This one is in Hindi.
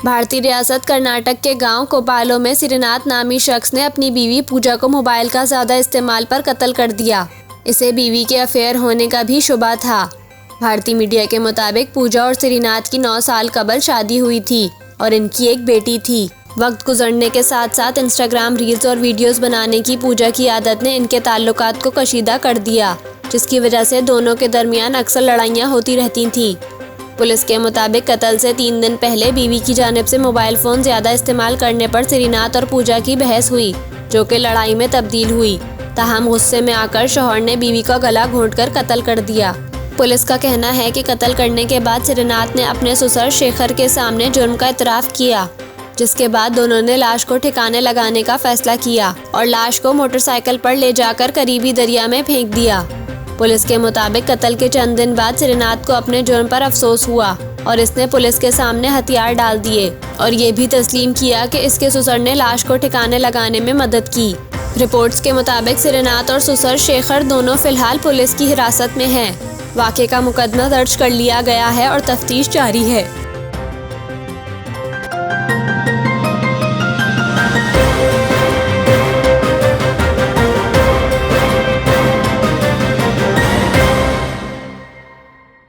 भारतीय रियासत कर्नाटक के गांव कोपालो में श्रीनाथ नामी शख्स ने अपनी बीवी पूजा को मोबाइल का ज़्यादा इस्तेमाल पर कत्ल कर दिया। इसे बीवी के अफेयर होने का भी शुबा था। भारतीय मीडिया के मुताबिक पूजा और श्रीनाथ की 9 साल कबल शादी हुई थी और इनकी एक बेटी थी। वक्त गुजरने के साथ साथ इंस्टाग्राम रील्स और वीडियोस बनाने की पूजा की आदत ने इनके ताल्लुकात को कशीदा कर दिया, जिसकी वजह से दोनों के दरमियान अक्सर लड़ाइयाँ होती रहती थीं। पुलिस के मुताबिक कत्ल से 3 दिन पहले बीवी की जानिब से मोबाइल फ़ोन ज़्यादा इस्तेमाल करने पर श्रीनाथ और पूजा की बहस हुई, जो कि लड़ाई में तब्दील हुई। ताहम गुस्से में आकर शौहर ने बीवी का गला घोंटकर कत्ल कर दिया। पुलिस का कहना है कि कत्ल करने के बाद श्रीनाथ ने अपने ससुर शेखर के सामने जुर्म का इतराफ़ किया, जिसके बाद दोनों ने लाश को ठिकाने लगाने का फैसला किया और लाश को मोटरसाइकिल पर ले जाकर करीबी दरिया में फेंक दिया। पुलिस के मुताबिक कत्ल के चंद दिन बाद श्रीनाथ को अपने जुर्म पर अफसोस हुआ और इसने पुलिस के सामने हथियार डाल दिए और ये भी तस्लीम किया कि इसके ससुर ने लाश को ठिकाने लगाने में मदद की। रिपोर्ट्स के मुताबिक श्रीनाथ और ससुर शेखर दोनों फिलहाल पुलिस की हिरासत में हैं। वाक़े का मुकदमा दर्ज कर लिया गया है और तफ्तीश जारी है।